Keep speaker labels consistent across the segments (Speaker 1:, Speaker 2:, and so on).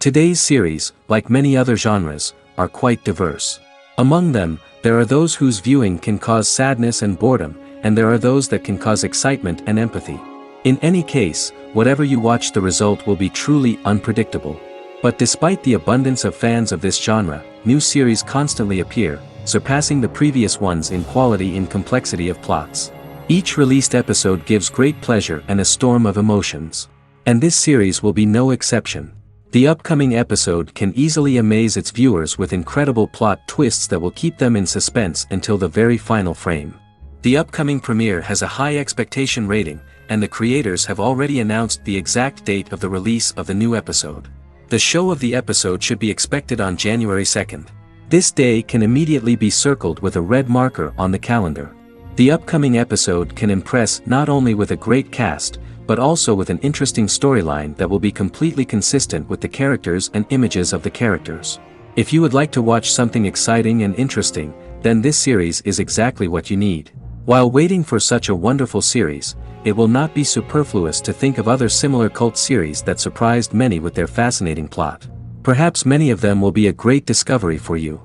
Speaker 1: Today's series, like many other genres, are quite diverse. Among them, there are those whose viewing can cause sadness and boredom, and there are those that can cause excitement and empathy. In any case, whatever you watch, the result will be truly unpredictable. But despite the abundance of fans of this genre, new series constantly appear, surpassing the previous ones in quality and complexity of plots. Each released episode gives great pleasure and a storm of emotions. And this series will be no exception. The upcoming episode can easily amaze its viewers with incredible plot twists that will keep them in suspense until the very final frame. The upcoming premiere has a high expectation rating, and the creators have already announced the exact date of the release of the new episode. The show of the episode should be expected on January 2nd. This day can immediately be circled with a red marker on the calendar. The upcoming episode can impress not only with a great cast, but also with an interesting storyline that will be completely consistent with the characters and images of the characters. If you would like to watch something exciting and interesting, then this series is exactly what you need. While waiting for such a wonderful series, it will not be superfluous to think of other similar cult series that surprised many with their fascinating plot. Perhaps many of them will be a great discovery for you.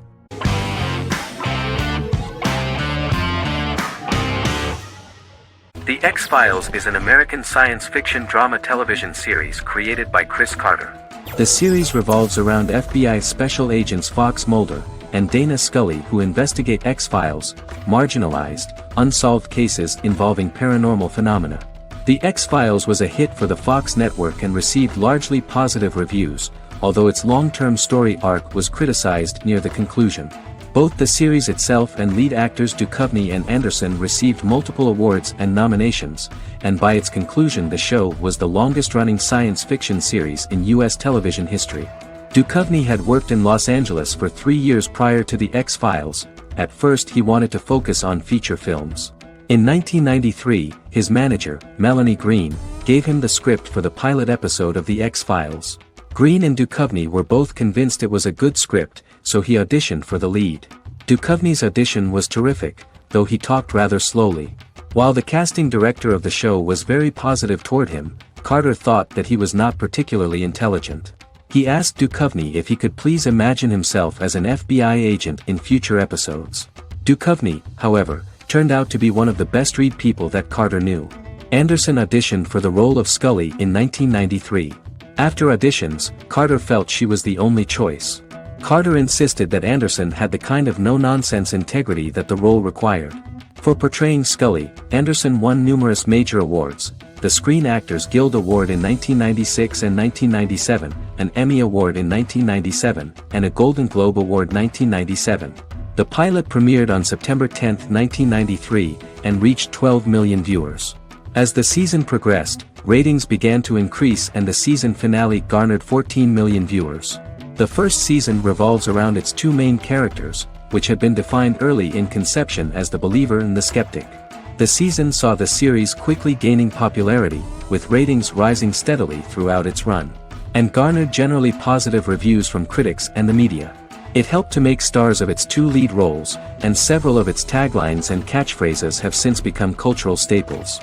Speaker 1: The X-Files is an American science fiction drama television series created by Chris Carter. The series revolves around FBI special agents Fox Mulder and Dana Scully, who investigate X-Files, marginalized, unsolved cases involving paranormal phenomena. The X-Files was a hit for the Fox network and received largely positive reviews, although its long-term story arc was criticized near the conclusion. Both the series itself and lead actors Duchovny and Anderson received multiple awards and nominations, and by its conclusion the show was the longest-running science fiction series in U.S. television history. Duchovny had worked in Los Angeles for 3 years prior to The X-Files. At first he wanted to focus on feature films. In 1993, his manager, Melanie Green, gave him the script for the pilot episode of The X-Files. Green and Duchovny were both convinced it was a good script, so he auditioned for the lead. Duchovny's audition was terrific, though he talked rather slowly. While the casting director of the show was very positive toward him, Carter thought that he was not particularly intelligent. He asked Duchovny if he could please imagine himself as an FBI agent in future episodes. Duchovny, however, turned out to be one of the best-read people that Carter knew. Anderson auditioned for the role of Scully in 1993. After auditions, Carter felt she was the only choice. Carter insisted that Anderson had the kind of no-nonsense integrity that the role required. For portraying Scully, Anderson won numerous major awards, the Screen Actors Guild Award in 1996 and 1997, an Emmy Award in 1997, and a Golden Globe Award 1997. The pilot premiered on September 10, 1993, and reached 12 million viewers. As the season progressed, ratings began to increase and the season finale garnered 14 million viewers. The first season revolves around its two main characters, which had been defined early in conception as the believer and the skeptic. The season saw the series quickly gaining popularity, with ratings rising steadily throughout its run, and garnered generally positive reviews from critics and the media. It helped to make stars of its two lead roles, and several of its taglines and catchphrases have since become cultural staples.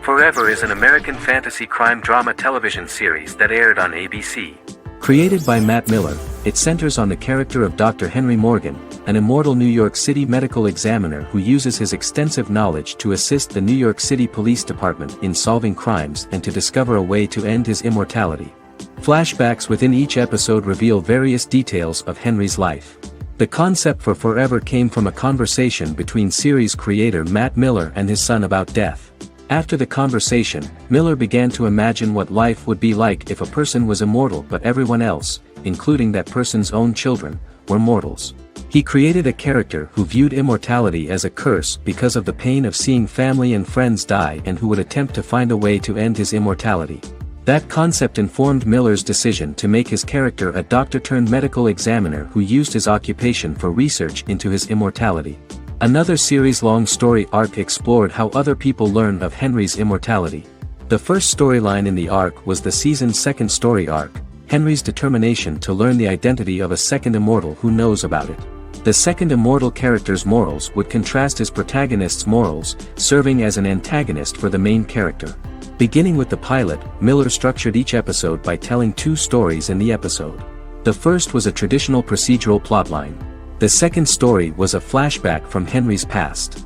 Speaker 1: Forever is an American fantasy crime drama television series that aired on ABC. Created by Matt Miller, it centers on the character of Dr. Henry Morgan, an immortal New York City medical examiner who uses his extensive knowledge to assist the New York City Police Department in solving crimes and to discover a way to end his immortality. Flashbacks within each episode reveal various details of Henry's life. The concept for Forever came from a conversation between series creator Matt Miller and his son about death. After the conversation, Miller began to imagine what life would be like if a person was immortal but everyone else, including that person's own children, were mortals. He created a character who viewed immortality as a curse because of the pain of seeing family and friends die and who would attempt to find a way to end his immortality. That concept informed Miller's decision to make his character a doctor-turned-medical examiner who used his occupation for research into his immortality. Another series-long story arc explored how other people learned of Henry's immortality. The first storyline in the arc was the season's second story arc, Henry's determination to learn the identity of a second immortal who knows about it. The second immortal character's morals would contrast his protagonist's morals, serving as an antagonist for the main character. Beginning with the pilot, Miller structured each episode by telling two stories in the episode. The first was a traditional procedural plotline. The second story was a flashback from Henry's past.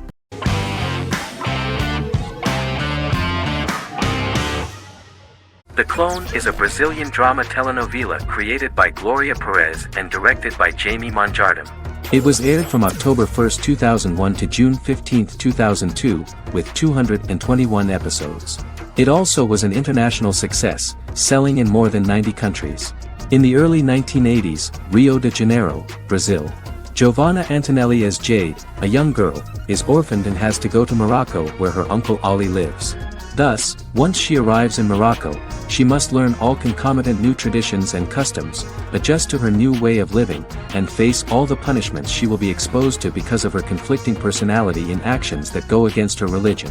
Speaker 1: The Clone is a Brazilian drama telenovela created by Gloria Perez and directed by Jamie Monjardim. It was aired from October 1, 2001 to June 15, 2002, with 221 episodes. It also was an international success, selling in more than 90 countries. In the early 1980s, Rio de Janeiro, Brazil. Giovanna Antonelli as Jade, a young girl, is orphaned and has to go to Morocco where her uncle Ali lives. Thus, once she arrives in Morocco, she must learn all concomitant new traditions and customs, adjust to her new way of living, and face all the punishments she will be exposed to because of her conflicting personality in actions that go against her religion.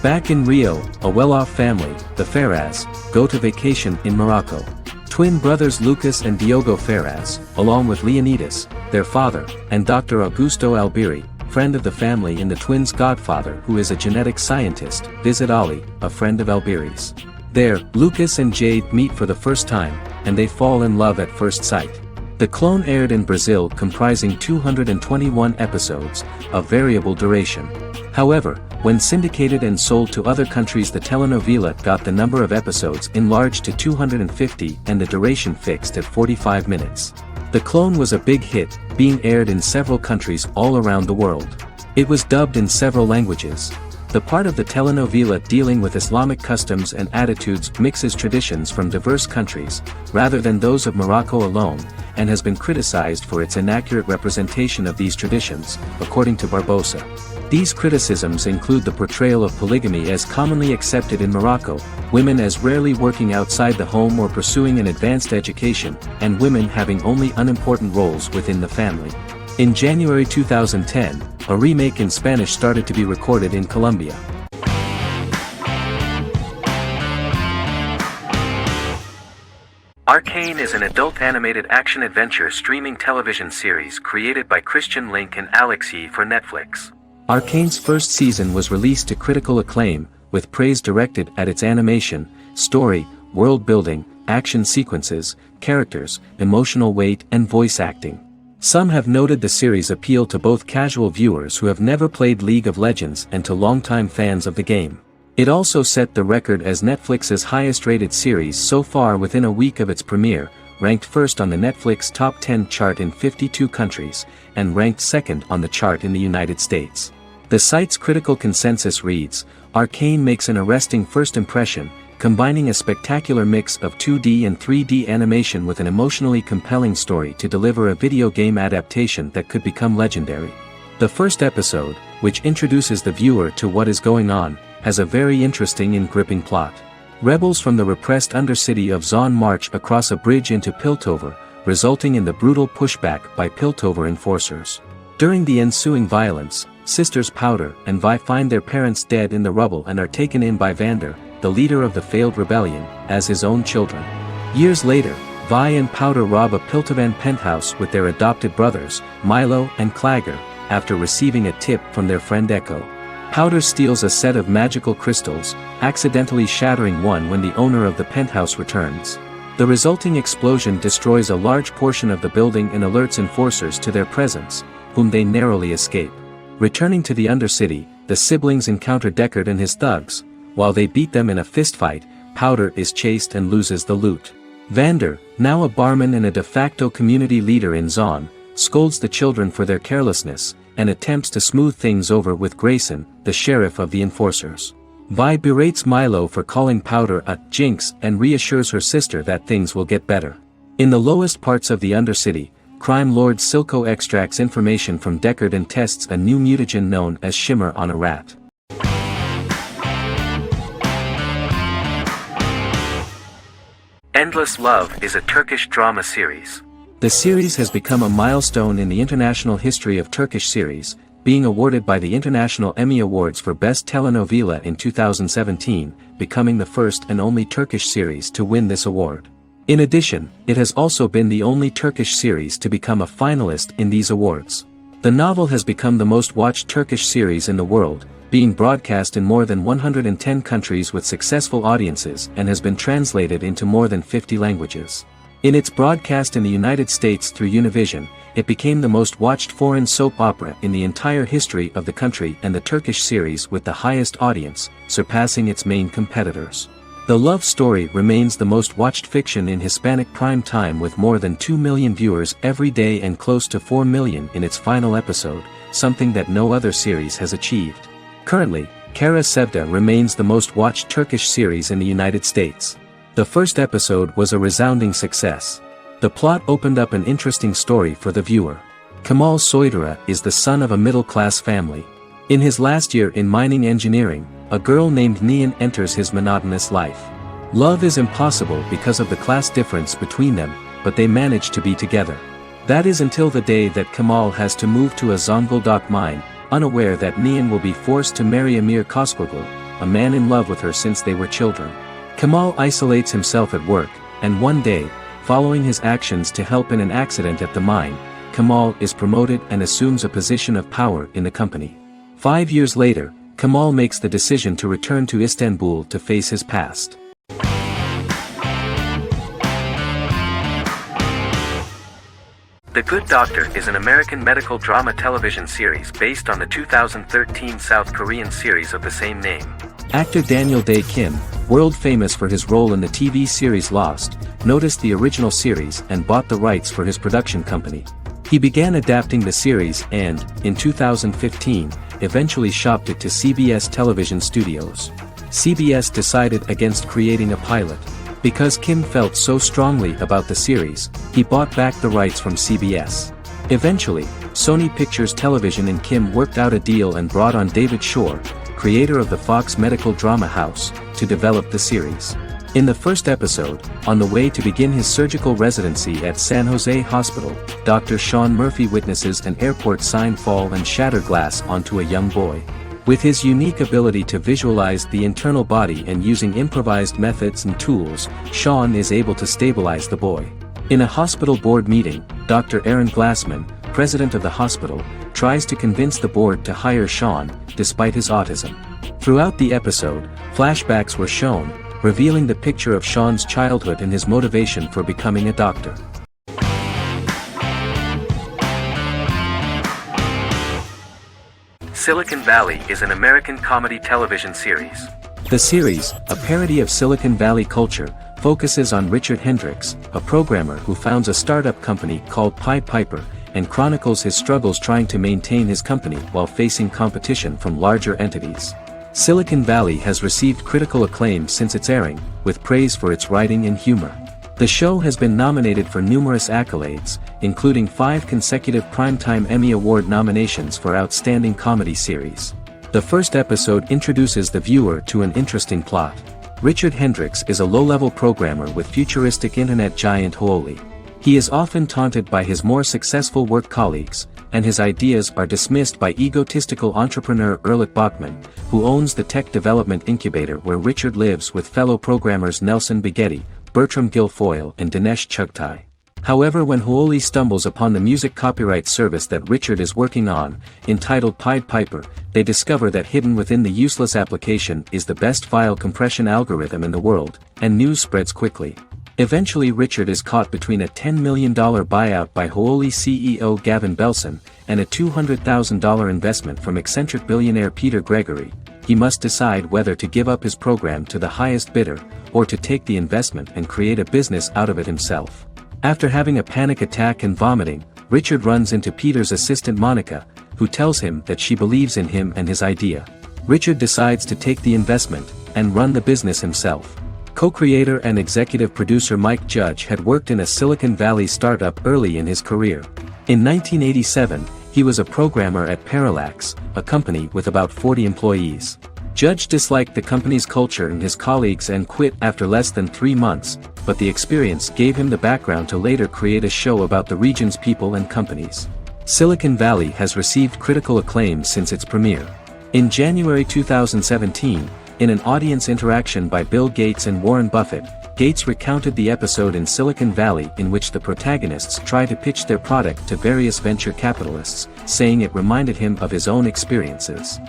Speaker 1: Back in Rio, a well-off family, the Ferraz, go to vacation in Morocco. Twin brothers Lucas and Diogo Ferraz, along with Leonidas, their father, and Dr. Augusto Albiri, friend of the family and the twins' godfather who is a genetic scientist, visit Ali, a friend of Albiri's. There, Lucas and Jade meet for the first time, and they fall in love at first sight. The Clone aired in Brazil comprising 221 episodes, of variable duration. However, when syndicated and sold to other countries, the telenovela got the number of episodes enlarged to 250 and the duration fixed at 45 minutes. The Clone was a big hit, being aired in several countries all around the world. It was dubbed in several languages. The part of the telenovela dealing with Islamic customs and attitudes mixes traditions from diverse countries, rather than those of Morocco alone, and has been criticized for its inaccurate representation of these traditions, according to Barbosa. These criticisms include the portrayal of polygamy as commonly accepted in Morocco, women as rarely working outside the home or pursuing an advanced education, and women having only unimportant roles within the family. In January 2010, a remake in Spanish started to be recorded in Colombia. Arcane is an adult animated action-adventure streaming television series created by Christian Link and Alex Yee for Netflix. Arcane's first season was released to critical acclaim, with praise directed at its animation, story, world-building, action sequences, characters, emotional weight and voice acting. Some have noted the series appealed to both casual viewers who have never played League of Legends and to longtime fans of the game. It also set the record as Netflix's highest-rated series so far within a week of its premiere, ranked first on the Netflix Top 10 chart in 52 countries, and ranked second on the chart in the United States. The site's critical consensus reads, "Arcane makes an arresting first impression, combining a spectacular mix of 2D and 3D animation with an emotionally compelling story to deliver a video game adaptation that could become legendary." The first episode, which introduces the viewer to what is going on, has a very interesting and gripping plot. Rebels from the repressed undercity of Zon march across a bridge into Piltover, resulting in the brutal pushback by Piltover enforcers. During the ensuing violence, sisters Powder and Vi find their parents dead in the rubble and are taken in by Vander, the leader of the failed rebellion, as his own children. Years later, Vi and Powder rob a Piltovan penthouse with their adopted brothers, Milo and Clagger, after receiving a tip from their friend Echo. Powder steals a set of magical crystals, accidentally shattering one when the owner of the penthouse returns. The resulting explosion destroys a large portion of the building and alerts enforcers to their presence, whom they narrowly escape. Returning to the Undercity, the siblings encounter Deckard and his thugs. While they beat them in a fistfight, Powder is chased and loses the loot. Vander, now a barman and a de facto community leader in Zon, scolds the children for their carelessness, and attempts to smooth things over with Grayson, the sheriff of the enforcers. Vi berates Milo for calling Powder a jinx and reassures her sister that things will get better. In the lowest parts of the Undercity, crime lord Silco extracts information from Deckard and tests a new mutagen known as Shimmer on a rat. Endless Love is a Turkish drama series. The series has become a milestone in the international history of Turkish series, being awarded by the International Emmy Awards for Best Telenovela in 2017, becoming the first and only Turkish series to win this award. In addition, it has also been the only Turkish series to become a finalist in these awards. The novel has become the most watched Turkish series in the world, being broadcast in more than 110 countries with successful audiences and has been translated into more than 50 languages. In its broadcast in the United States through Univision, it became the most watched foreign soap opera in the entire history of the country and the Turkish series with the highest audience, surpassing its main competitors. The love story remains the most watched fiction in Hispanic prime time with more than 2 million viewers every day and close to 4 million in its final episode, something that no other series has achieved. Currently, Kara Sevda remains the most watched Turkish series in the United States. The first episode was a resounding success. The plot opened up an interesting story for the viewer. Kemal Soydura is the son of a middle-class family. In his last year in mining engineering, a girl named Nihan enters his monotonous life. Love is impossible because of the class difference between them, but they manage to be together. That is until the day that Kemal has to move to a Zonguldak mine, unaware that Nihan will be forced to marry Emir Koskoglu, a man in love with her since they were children. Kemal isolates himself at work, and one day, following his actions to help in an accident at the mine, Kemal is promoted and assumes a position of power in the company. 5 years later, Kemal makes the decision to return to Istanbul to face his past. The Good Doctor is an American medical drama television series based on the 2013 South Korean series of the same name. Actor Daniel Dae Kim, world famous for his role in the TV series Lost, noticed the original series and bought the rights for his production company. He began adapting the series and, in 2015, eventually shopped it to CBS Television Studios. CBS decided against creating a pilot. Because Kim felt so strongly about the series, he bought back the rights from CBS. Eventually, Sony Pictures Television and Kim worked out a deal and brought on David Shore, creator of the Fox medical drama house, to develop the series. In the first episode, on the way to begin his surgical residency at San Jose Hospital, Dr. Sean Murphy witnesses an airport sign fall and shatter glass onto a young boy. With his unique ability to visualize the internal body and using improvised methods and tools, Sean is able to stabilize the boy. In a hospital board meeting, Dr. Aaron Glassman, president of the hospital, tries to convince the board to hire Sean, despite his autism. Throughout the episode, flashbacks were shown, revealing the picture of Sean's childhood and his motivation for becoming a doctor. Silicon Valley is an American comedy television series. The series, a parody of Silicon Valley culture, focuses on Richard Hendricks, a programmer who founds a startup company called Pied Piper, and chronicles his struggles trying to maintain his company while facing competition from larger entities. Silicon Valley has received critical acclaim since its airing, with praise for its writing and humor. The show has been nominated for numerous accolades, including 5 consecutive Primetime Emmy Award nominations for Outstanding Comedy Series. The first episode introduces the viewer to an interesting plot. Richard Hendricks is a low-level programmer with futuristic internet giant Huawei. He is often taunted by his more successful work colleagues, and his ideas are dismissed by egotistical entrepreneur Erlich Bachman, who owns the tech development incubator where Richard lives with fellow programmers Nelson Bigetti, Bertram Guilfoyle and Dinesh Chugtai. However, when Huawei stumbles upon the music copyright service that Richard is working on, entitled Pied Piper, they discover that hidden within the useless application is the best file compression algorithm in the world, and news spreads quickly. Eventually Richard is caught between a $10 million buyout by Huawei CEO Gavin Belson, and a $200,000 investment from eccentric billionaire Peter Gregory. He must decide whether to give up his program to the highest bidder, or to take the investment and create a business out of it himself. After having a panic attack and vomiting, Richard runs into Peter's assistant Monica, who tells him that she believes in him and his idea. Richard decides to take the investment, and run the business himself. Co-creator and executive producer Mike Judge had worked in a Silicon Valley startup early in his career. In 1987, he was a programmer at Parallax, a company with about 40 employees. Judge disliked the company's culture and his colleagues and quit after less than 3 months, but the experience gave him the background to later create a show about the region's people and companies. Silicon Valley has received critical acclaim since its premiere. In January 2017, in an audience interaction by Bill Gates and Warren Buffett, Gates recounted the episode in Silicon Valley in which the protagonists try to pitch their product to various venture capitalists, saying it reminded him of his own experiences.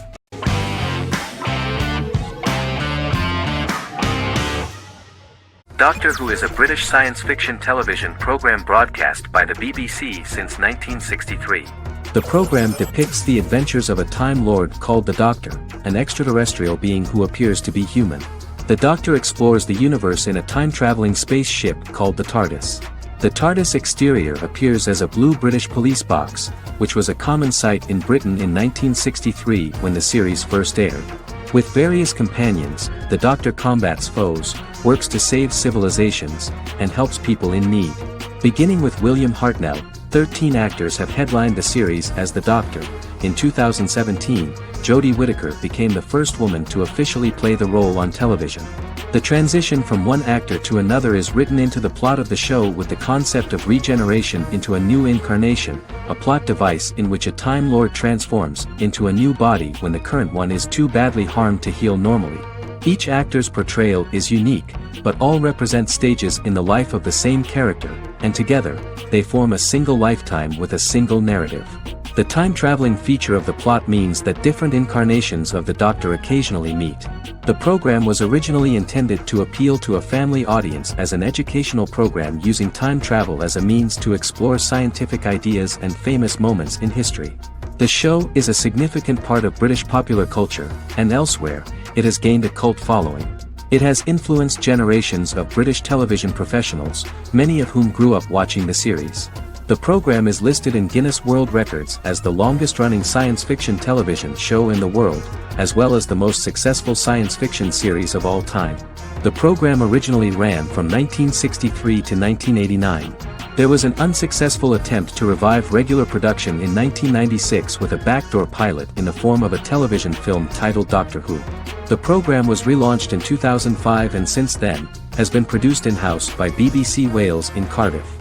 Speaker 1: Doctor Who is a British science fiction television program broadcast by the BBC since 1963. The program depicts the adventures of a Time Lord called the Doctor, an extraterrestrial being who appears to be human. The Doctor explores the universe in a time-traveling spaceship called the TARDIS. The TARDIS exterior appears as a blue British police box, which was a common sight in Britain in 1963 when the series first aired. With various companions, the Doctor combats foes, works to save civilizations, and helps people in need. Beginning with William Hartnell, 13 actors have headlined the series as the Doctor. In 2017, Jodie Whittaker became the first woman to officially play the role on television. The transition from one actor to another is written into the plot of the show with the concept of regeneration into a new incarnation, a plot device in which a Time Lord transforms into a new body when the current one is too badly harmed to heal normally. Each actor's portrayal is unique, but all represent stages in the life of the same character, and together, they form a single lifetime with a single narrative. The time-traveling feature of the plot means that different incarnations of the Doctor occasionally meet. The program was originally intended to appeal to a family audience as an educational program using time travel as a means to explore scientific ideas and famous moments in history. The show is a significant part of British popular culture, and elsewhere, it has gained a cult following. It has influenced generations of British television professionals, many of whom grew up watching the series. The program is listed in Guinness World Records as the longest-running science fiction television show in the world, as well as the most successful science fiction series of all time. The program originally ran from 1963 to 1989. There was an unsuccessful attempt to revive regular production in 1996 with a backdoor pilot in the form of a television film titled Doctor Who. The program was relaunched in 2005 and since then, has been produced in-house by BBC Wales in Cardiff.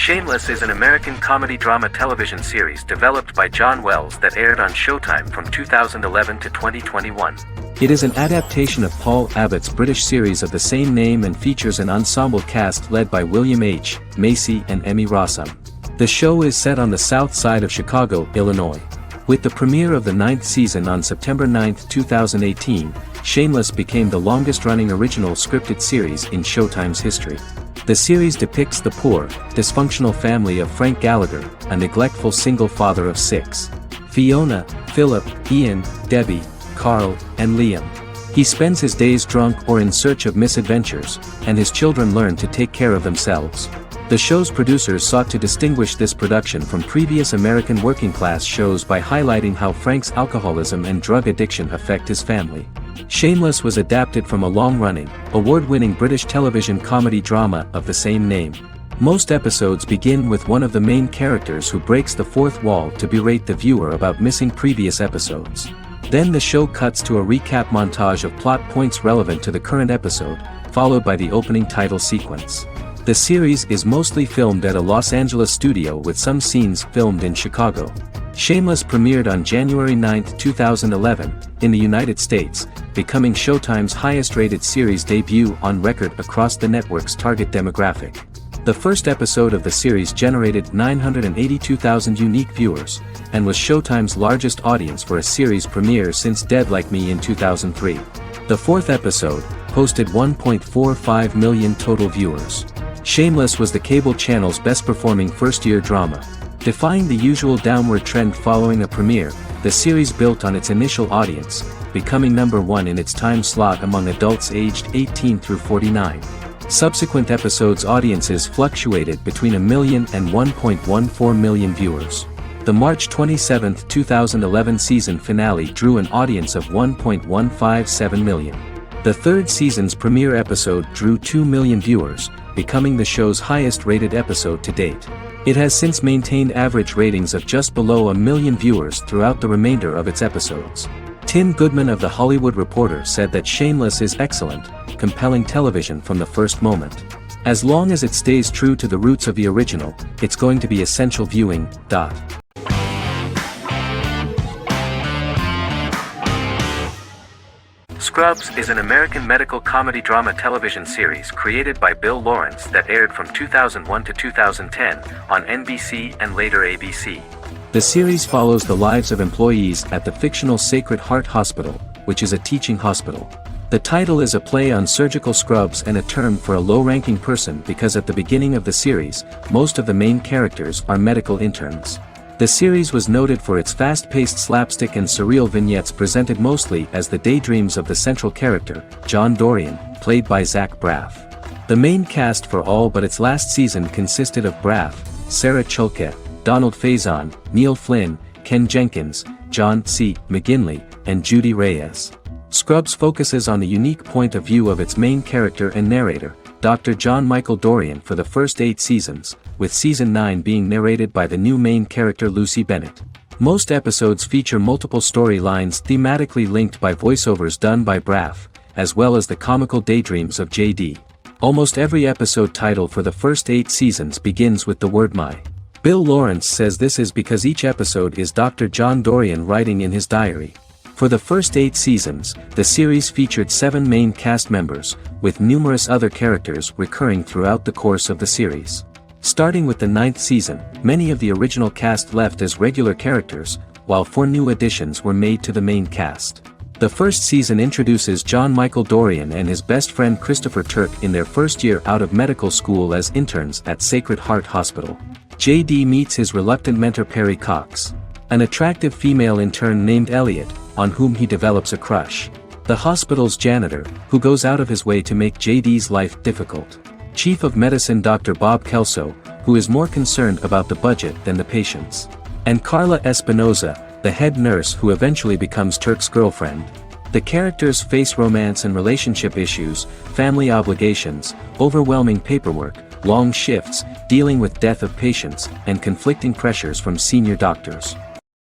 Speaker 1: Shameless is an American comedy drama television series developed by John Wells that aired on Showtime from 2011 to 2021. It is an adaptation of Paul Abbott's British series of the same name and features an ensemble cast led by William H. Macy and Emmy Rossum. The show is set on the south side of Chicago, Illinois. With the premiere of the 9th season on September 9, 2018, Shameless became the longest-running original scripted series in Showtime's history. The series depicts the poor, dysfunctional family of Frank Gallagher, a neglectful single father of 6. Fiona, Philip, Ian, Debbie, Carl, and Liam. He spends his days drunk or in search of misadventures, and his children learn to take care of themselves. The show's producers sought to distinguish this production from previous American working-class shows by highlighting how Frank's alcoholism and drug addiction affect his family. Shameless was adapted from a long-running, award-winning British television comedy drama of the same name. Most episodes begin with one of the main characters who breaks the fourth wall to berate the viewer about missing previous episodes. Then the show cuts to a recap montage of plot points relevant to the current episode, followed by the opening title sequence. The series is mostly filmed at a Los Angeles studio with some scenes filmed in Chicago. Shameless premiered on January 9, 2011, in the United States, becoming Showtime's highest-rated series debut on record across the network's target demographic. The first episode of the series generated 982,000 unique viewers, and was Showtime's largest audience for a series premiere since Dead Like Me in 2003. The fourth episode posted 1.45 million total viewers. Shameless was the cable channel's best-performing first-year drama. Defying the usual downward trend following a premiere, the series built on its initial audience, becoming number 1 in its time slot among adults aged 18 through 49. Subsequent episodes' audiences fluctuated between 1 million and 1.14 million viewers. The March 27, 2011 season finale drew an audience of 1.157 million. The third season's premiere episode drew 2 million viewers, becoming the show's highest-rated episode to date. It has since maintained average ratings of just below 1 million viewers throughout the remainder of its episodes. Tim Goodman of The Hollywood Reporter said that Shameless is excellent, compelling television from the first moment. As long as it stays true to the roots of the original, it's going to be essential viewing. Scrubs is an American medical comedy drama television series created by Bill Lawrence that aired from 2001 to 2010 on NBC and later ABC. The series follows the lives of employees at the fictional Sacred Heart Hospital, which is a teaching hospital. The title is a play on surgical scrubs and a term for a low-ranking person because at the beginning of the series, most of the main characters are medical interns. The series was noted for its fast-paced slapstick and surreal vignettes presented mostly as the daydreams of the central character, John Dorian, played by Zach Braff. The main cast for all but its last season consisted of Braff, Sarah Chulke, Donald Faison, Neil Flynn, Ken Jenkins, John C. McGinley, and Judy Reyes. Scrubs focuses on the unique point of view of its main character and narrator, Dr. John Michael Dorian for the first 8 seasons, with season 9 being narrated by the new main character Lucy Bennett. Most episodes feature multiple storylines thematically linked by voiceovers done by Braff, as well as the comical daydreams of JD. Almost every episode title for the first 8 seasons begins with the word my. Bill Lawrence says this is because each episode is Dr. John Dorian writing in his diary. For the first 8 seasons, the series featured 7 main cast members, with numerous other characters recurring throughout the course of the series. Starting with the 9th season, many of the original cast left as regular characters, while 4 new additions were made to the main cast. The first season introduces John Michael Dorian and his best friend Christopher Turk in their first year out of medical school as interns at Sacred Heart Hospital. JD meets his reluctant mentor Perry Cox, an attractive female intern named Elliot, on whom he develops a crush. The hospital's janitor, who goes out of his way to make JD's life difficult. Chief of Medicine Dr. Bob Kelso, who is more concerned about the budget than the patients. And Carla Espinoza, the head nurse who eventually becomes Turk's girlfriend. The characters face romance and relationship issues, family obligations, overwhelming paperwork, long shifts, dealing with death of patients, and conflicting pressures from senior doctors.